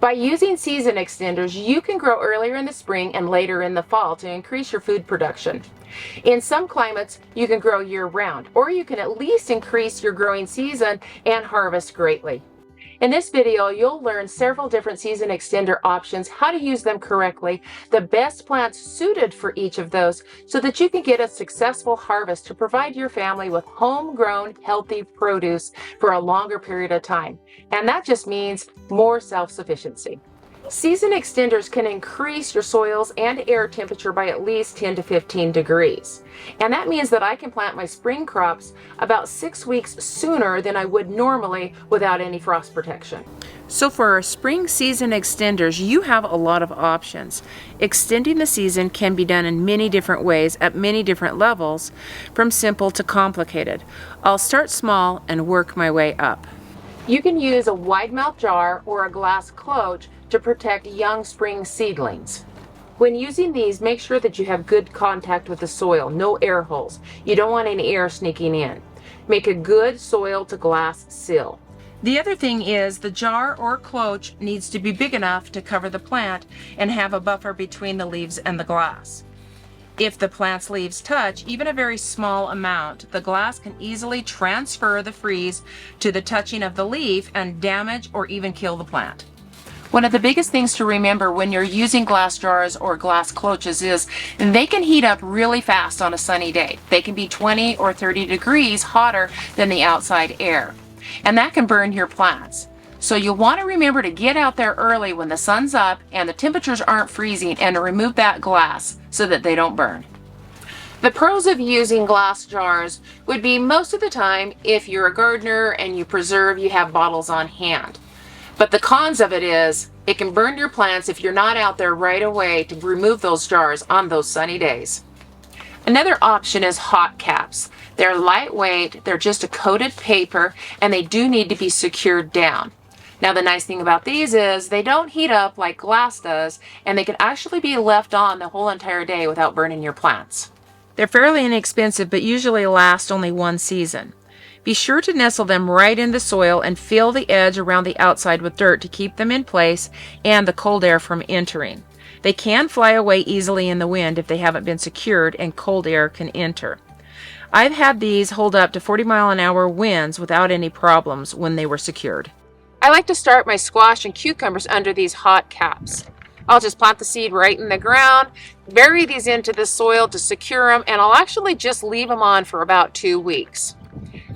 By using season extenders, you can grow earlier in the spring and later in the fall to increase your food production. In some climates, you can grow year-round, or you can at least increase your growing season and harvest greatly. In this video, you'll learn several different season extender options, how to use them correctly, the best plants suited for each of those, so that you can get a successful harvest to provide your family with homegrown, healthy produce for a longer period of time. And that just means more self-sufficiency. Season extenders can increase your soils and air temperature by at least 10 to 15 degrees. And that means that I can plant my spring crops about 6 weeks sooner than I would normally without any frost protection. So for our spring season extenders, you have a lot of options. Extending the season can be done in many different ways at many different levels, from simple to complicated. I'll start small and work my way up. You can use a wide mouth jar or a glass cloche to protect young spring seedlings. When using these, make sure that you have good contact with the soil, no air holes. You don't want any air sneaking in. Make a good soil to glass seal. The other thing is the jar or cloche needs to be big enough to cover the plant and have a buffer between the leaves and the glass. If the plant's leaves touch, even a very small amount, the glass can easily transfer the freeze to the touching of the leaf and damage or even kill the plant. One of the biggest things to remember when you're using glass jars or glass cloches is they can heat up really fast on a sunny day. They can be 20 or 30 degrees hotter than the outside air, and that can burn your plants. So you'll want to remember to get out there early when the sun's up and the temperatures aren't freezing and to remove that glass so that they don't burn. The pros of using glass jars would be most of the time if you're a gardener and you preserve, you have bottles on hand. But the cons of it is it can burn your plants if you're not out there right away to remove those jars on those sunny days. Another option is hot caps. They're lightweight, they're just a coated paper, and they do need to be secured down. Now the nice thing about these is they don't heat up like glass does, and they can actually be left on the whole entire day without burning your plants. They're fairly inexpensive, but usually last only one season. Be sure to nestle them right in the soil and fill the edge around the outside with dirt to keep them in place and the cold air from entering. They can fly away easily in the wind if they haven't been secured and cold air can enter. I've had these hold up to 40-mile-an-hour winds without any problems when they were secured. I like to start my squash and cucumbers under these hot caps. I'll just plant the seed right in the ground, bury these into the soil to secure them, and I'll actually just leave them on for about 2 weeks.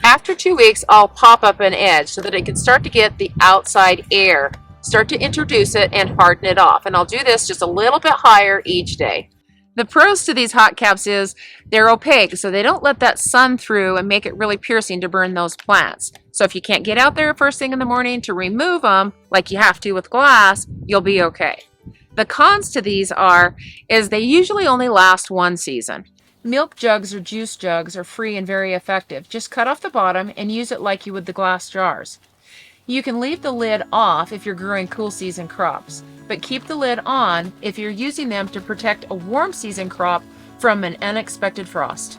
After 2 weeks, I'll pop up an edge so that it can start to get the outside air, start to introduce it and harden it off. And I'll do this just a little bit higher each day. The pros to these hot caps is they're opaque, so they don't let that sun through and make it really piercing to burn those plants. So if you can't get out there first thing in the morning to remove them, like you have to with glass, you'll be okay. The cons to these is they usually only last one season. Milk jugs or juice jugs are free and very effective. Just cut off the bottom and use it like you would the glass jars. You can leave the lid off if you're growing cool season crops, but keep the lid on if you're using them to protect a warm season crop from an unexpected frost.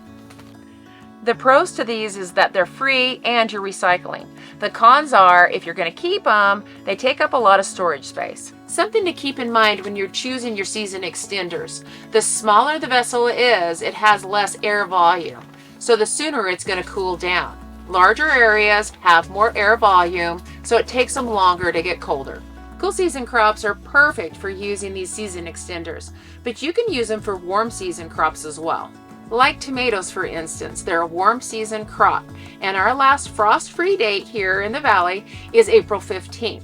The pros to these is that they're free and you're recycling. The cons are, if you're going to keep them, they take up a lot of storage space. Something to keep in mind when you're choosing your season extenders. The smaller the vessel is, it has less air volume, so the sooner it's going to cool down. Larger areas have more air volume, so it takes them longer to get colder. Cool season crops are perfect for using these season extenders, but you can use them for warm season crops as well. Like tomatoes, for instance, they're a warm season crop, and our last frost-free date here in the valley is April 15th.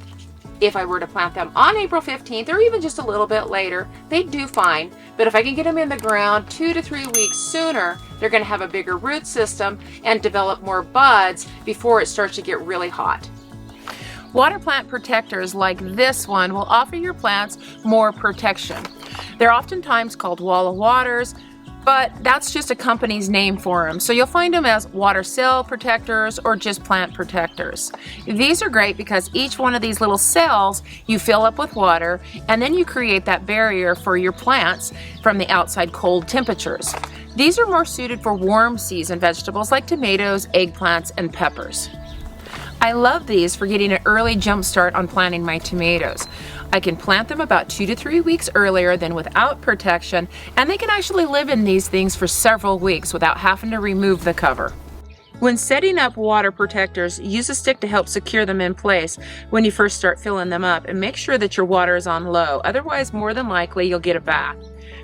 If I were to plant them on April 15th or even just a little bit later, they'd do fine, but if I can get them in the ground 2 to 3 weeks sooner, they're going to have a bigger root system and develop more buds before it starts to get really hot. Water plant protectors like this one will offer your plants more protection. They're oftentimes called wall of waters, but that's just a company's name for them. So you'll find them as water cell protectors or just plant protectors. These are great because each one of these little cells you fill up with water, and then you create that barrier for your plants from the outside cold temperatures. These are more suited for warm season vegetables like tomatoes, eggplants, and peppers. I love these for getting an early jump start on planting my tomatoes. I can plant them about 2 to 3 weeks earlier than without protection, and they can actually live in these things for several weeks without having to remove the cover. When setting up water protectors, use a stick to help secure them in place when you first start filling them up, and make sure that your water is on low. Otherwise, more than likely, you'll get a bath.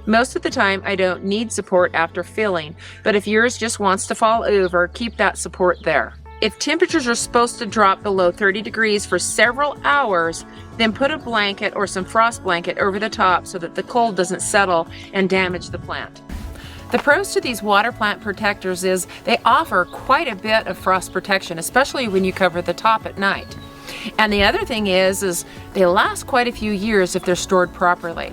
Most of the time, I don't need support after filling, but if yours just wants to fall over, keep that support there. If temperatures are supposed to drop below 30 degrees for several hours, then put a blanket or some frost blanket over the top so that the cold doesn't settle and damage the plant. The pros to these water plant protectors is they offer quite a bit of frost protection, especially when you cover the top at night. And the other thing is they last quite a few years if they're stored properly.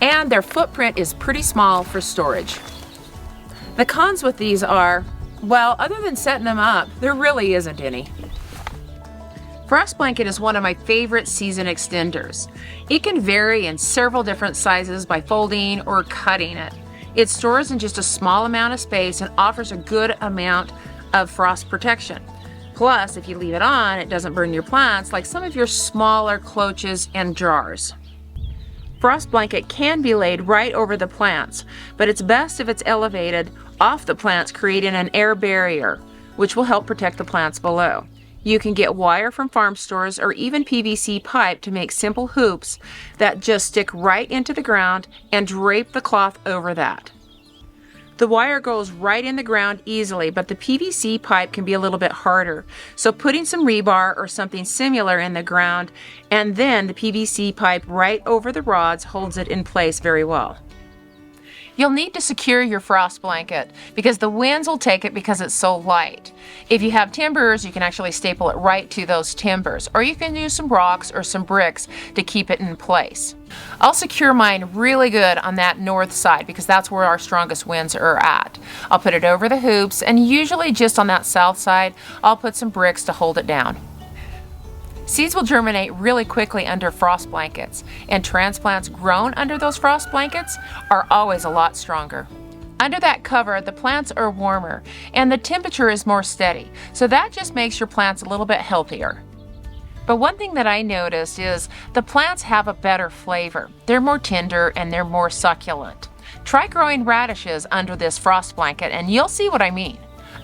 And their footprint is pretty small for storage. The cons with these are, well, other than setting them up, there really isn't any. Frost blanket is one of my favorite season extenders. It can vary in several different sizes by folding or cutting it. It stores in just a small amount of space and offers a good amount of frost protection. Plus, if you leave it on, it doesn't burn your plants like some of your smaller cloches and jars. Frost blanket can be laid right over the plants, but it's best if it's elevated off the plants, creating an air barrier, which will help protect the plants below. You can get wire from farm stores or even PVC pipe to make simple hoops that just stick right into the ground and drape the cloth over that. The wire goes right in the ground easily, but the PVC pipe can be a little bit harder. So putting some rebar or something similar in the ground and then the PVC pipe right over the rods holds it in place very well. You'll need to secure your frost blanket because the winds will take it because it's so light. If you have timbers, you can actually staple it right to those timbers, or you can use some rocks or some bricks to keep it in place. I'll secure mine really good on that north side because that's where our strongest winds are at. I'll put it over the hoops, and usually just on that south side, I'll put some bricks to hold it down. Seeds will germinate really quickly under frost blankets, and transplants grown under those frost blankets are always a lot stronger. Under that cover, the plants are warmer and the temperature is more steady, so that just makes your plants a little bit healthier. But one thing that I noticed is the plants have a better flavor. They're more tender and they're more succulent. Try growing radishes under this frost blanket and you'll see what I mean.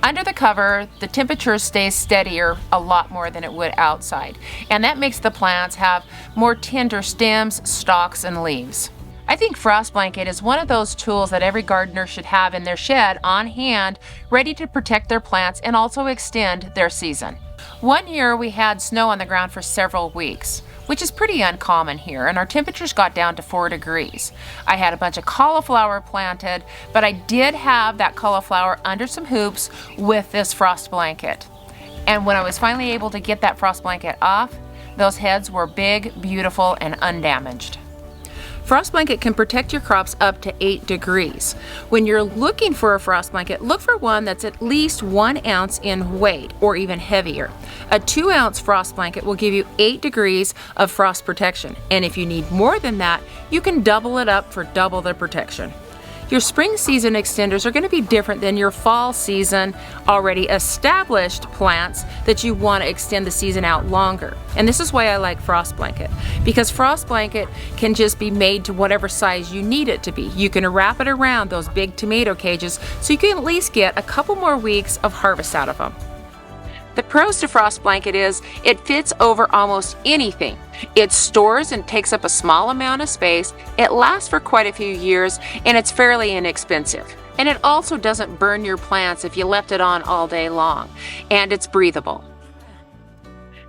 Under the cover, the temperature stays steadier a lot more than it would outside, and that makes the plants have more tender stems, stalks, and leaves. I think frost blanket is one of those tools that every gardener should have in their shed on hand, ready to protect their plants and also extend their season. One year we had snow on the ground for several weeks, which is pretty uncommon here, and our temperatures got down to 4 degrees. I had a bunch of cauliflower planted, but I did have that cauliflower under some hoops with this frost blanket. And when I was finally able to get that frost blanket off, those heads were big, beautiful, and undamaged. Frost blanket can protect your crops up to 8 degrees. When you're looking for a frost blanket, look for one that's at least 1 ounce in weight or even heavier. A 2-ounce frost blanket will give you 8 degrees of frost protection, and if you need more than that, you can double it up for double the protection. Your spring season extenders are going to be different than your fall season already established plants that you want to extend the season out longer. And this is why I like frost blanket, because frost blanket can just be made to whatever size you need it to be. You can wrap it around those big tomato cages so you can at least get a couple more weeks of harvest out of them. The pros to frost blanket is it fits over almost anything. It stores and takes up a small amount of space, it lasts for quite a few years, and it's fairly inexpensive. And it also doesn't burn your plants if you left it on all day long, and it's breathable.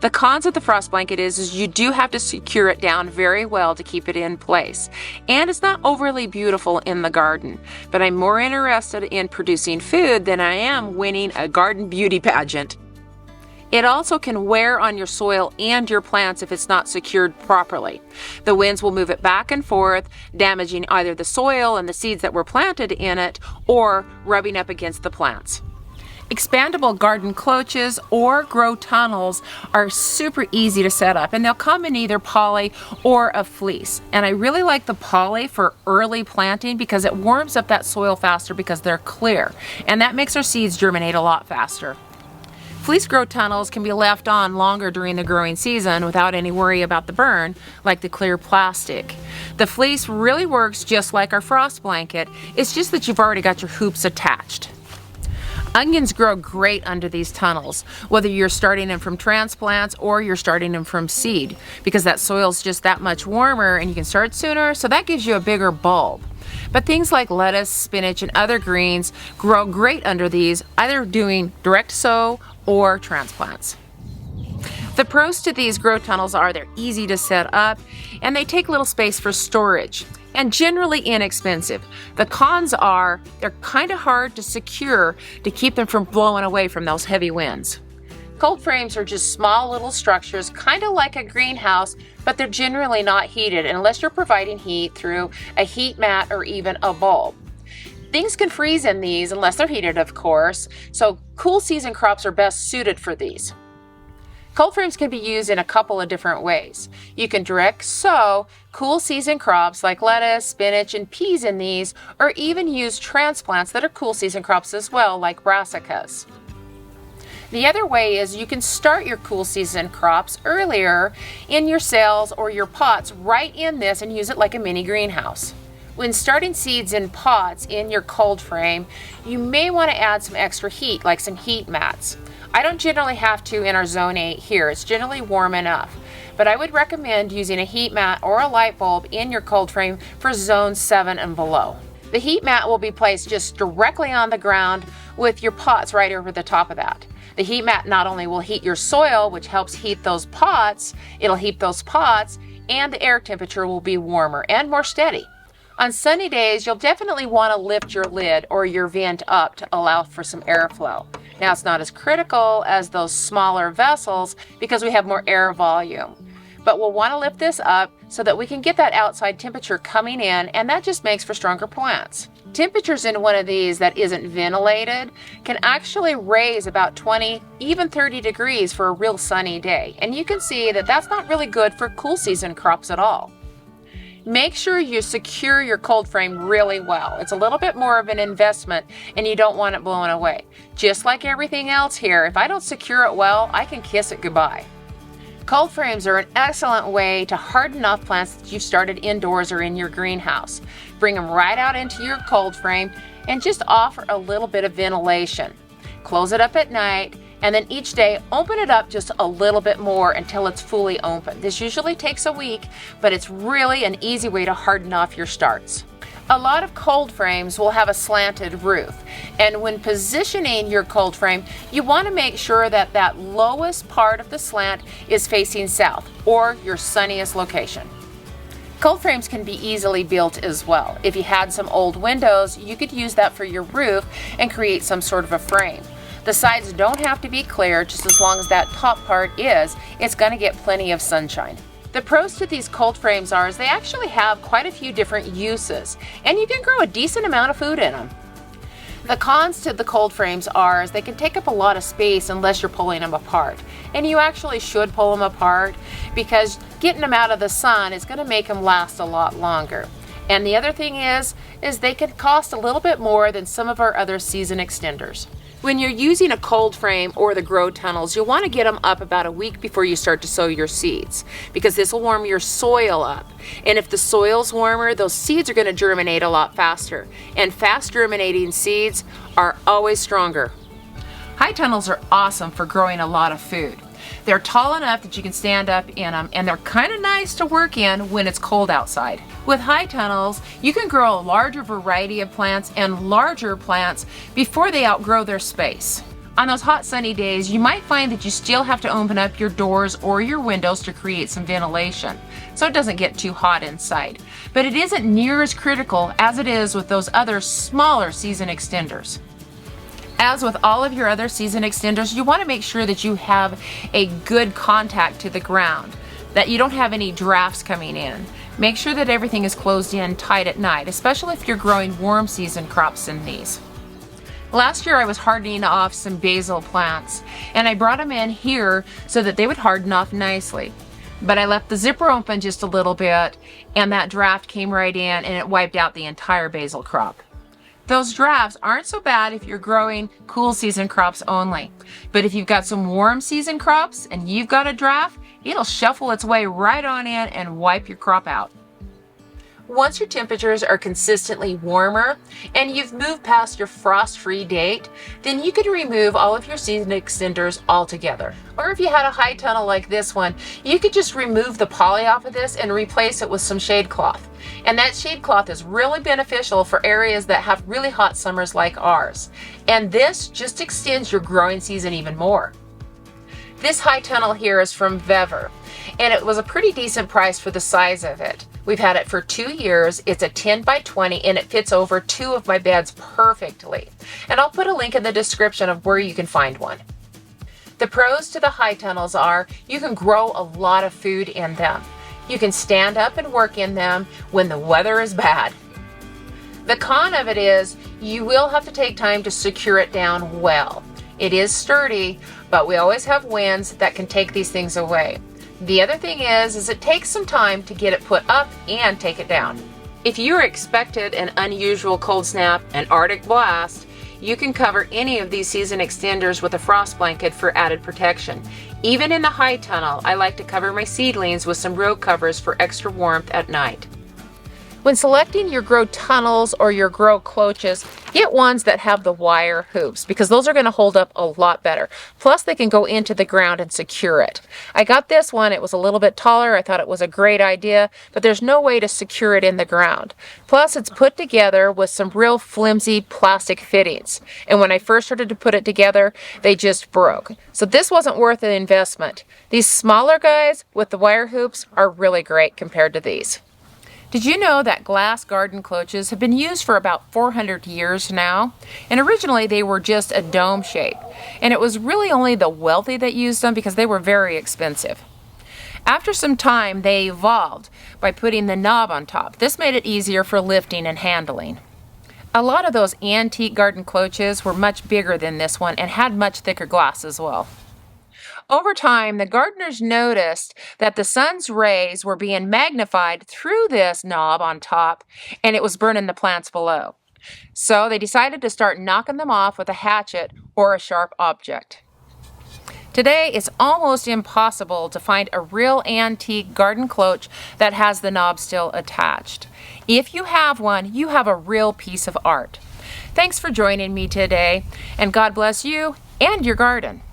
The cons of the frost blanket is you do have to secure it down very well to keep it in place. And it's not overly beautiful in the garden, but I'm more interested in producing food than I am winning a garden beauty pageant. It also can wear on your soil and your plants if it's not secured properly. The winds will move it back and forth, damaging either the soil and the seeds that were planted in it, or rubbing up against the plants. Expandable garden cloches or grow tunnels are super easy to set up, and they'll come in either poly or a fleece. And I really like the poly for early planting because it warms up that soil faster because they're clear, and that makes our seeds germinate a lot faster. Fleece grow tunnels can be left on longer during the growing season without any worry about the burn, like the clear plastic. The fleece really works just like our frost blanket. It's just that you've already got your hoops attached. Onions grow great under these tunnels, whether you're starting them from transplants or you're starting them from seed, because that soil's just that much warmer and you can start sooner, so that gives you a bigger bulb. But things like lettuce, spinach, and other greens grow great under these, either doing direct sow or transplants. The pros to these grow tunnels are they're easy to set up and they take little space for storage and generally inexpensive. The cons are they're kind of hard to secure to keep them from blowing away from those heavy winds. Cold frames are just small little structures, kind of like a greenhouse, but they're generally not heated unless you're providing heat through a heat mat or even a bulb. Things can freeze in these unless they're heated, of course, so cool season crops are best suited for these. Cold frames can be used in a couple of different ways. You can direct sow cool season crops like lettuce, spinach, and peas in these, or even use transplants that are cool season crops as well, like brassicas. The other way is you can start your cool season crops earlier in your cells or your pots right in this and use it like a mini greenhouse. When starting seeds in pots in your cold frame, you may want to add some extra heat, like some heat mats. I don't generally have to in our zone 8 here, it's generally warm enough. But I would recommend using a heat mat or a light bulb in your cold frame for zone 7 and below. The heat mat will be placed just directly on the ground with your pots right over the top of that. The heat mat not only will heat your soil, which helps heat those pots, it'll heat those pots, and the air temperature will be warmer and more steady. On sunny days, you'll definitely want to lift your lid or your vent up to allow for some airflow. Now, it's not as critical as those smaller vessels because we have more air volume. But we'll want to lift this up so that we can get that outside temperature coming in, and that just makes for stronger plants. Temperatures in one of these that isn't ventilated can actually raise about 20, even 30 degrees for a real sunny day. And you can see that that's not really good for cool season crops at all. Make sure you secure your cold frame really well. It's a little bit more of an investment and you don't want it blown away. Just like everything else here, if I don't secure it well, I can kiss it goodbye. Cold frames are an excellent way to harden off plants that you've started indoors or in your greenhouse. Bring them right out into your cold frame and just offer a little bit of ventilation. Close it up at night and then each day open it up just a little bit more until it's fully open. This usually takes a week, but it's really an easy way to harden off your starts. A lot of cold frames will have a slanted roof, and when positioning your cold frame, you want to make sure that that lowest part of the slant is facing south or your sunniest location. Cold frames can be easily built as well. If you had some old windows, you could use that for your roof and create some sort of a frame. The sides don't have to be clear, just as long as that top part is, it's going to get plenty of sunshine. The pros to these cold frames are they actually have quite a few different uses, and you can grow a decent amount of food in them. The cons to the cold frames are they can take up a lot of space unless you're pulling them apart. And you actually should pull them apart because getting them out of the sun is going to make them last a lot longer. And the other thing is they can cost a little bit more than some of our other season extenders. When you're using a cold frame or the grow tunnels, you'll want to get them up about a week before you start to sow your seeds because this will warm your soil up. And if the soil's warmer, those seeds are going to germinate a lot faster. And fast germinating seeds are always stronger. High tunnels are awesome for growing a lot of food. They're tall enough that you can stand up in them, and they're kind of nice to work in when it's cold outside. With high tunnels, you can grow a larger variety of plants and larger plants before they outgrow their space. On those hot sunny days, you might find that you still have to open up your doors or your windows to create some ventilation, so it doesn't get too hot inside. But it isn't near as critical as it is with those other smaller season extenders. As with all of your other season extenders, you want to make sure that you have a good contact to the ground, that you don't have any drafts coming in. Make sure that everything is closed in tight at night, especially if you're growing warm season crops in these. Last year I was hardening off some basil plants, and I brought them in here so that they would harden off nicely. But I left the zipper open just a little bit, and that draft came right in and it wiped out the entire basil crop. Those drafts aren't so bad if you're growing cool season crops only. But if you've got some warm season crops and you've got a draft, it'll shuffle its way right on in and wipe your crop out. Once your temperatures are consistently warmer and you've moved past your frost-free date, then you can remove all of your season extenders altogether. Or if you had a high tunnel like this one, you could just remove the poly off of this and replace it with some shade cloth. And that shade cloth is really beneficial for areas that have really hot summers like ours. And this just extends your growing season even more. This high tunnel here is from Vevor, and it was a pretty decent price for the size of it. We've had it for 2 years. It's a 10 by 20 and it fits over 2 of my beds perfectly. And I'll put a link in the description of where you can find one. The pros to the high tunnels are you can grow a lot of food in them. You can stand up and work in them when the weather is bad. The con of it is you will have to take time to secure it down well. It is sturdy, but we always have winds that can take these things away. The other thing is it takes some time to get it put up and take it down. If you're expected an unusual cold snap, an Arctic blast, you can cover any of these season extenders with a frost blanket for added protection. Even in the high tunnel, I like to cover my seedlings with some row covers for extra warmth at night. When selecting your grow tunnels or your grow cloches, get ones that have the wire hoops because those are going to hold up a lot better. Plus they can go into the ground and secure it. I got this one, it was a little bit taller. I thought it was a great idea, but there's no way to secure it in the ground. Plus it's put together with some real flimsy plastic fittings. And when I first started to put it together, they just broke. So this wasn't worth the investment. These smaller guys with the wire hoops are really great compared to these. Did you know that glass garden cloches have been used for about 400 years now? And originally they were just a dome shape. And it was really only the wealthy that used them because they were very expensive. After some time, they evolved by putting the knob on top. This made it easier for lifting and handling. A lot of those antique garden cloches were much bigger than this one and had much thicker glass as well. Over time, the gardeners noticed that the sun's rays were being magnified through this knob on top, and it was burning the plants below. So they decided to start knocking them off with a hatchet or a sharp object. Today, it's almost impossible to find a real antique garden cloche that has the knob still attached. If you have one, you have a real piece of art. Thanks for joining me today, and God bless you and your garden.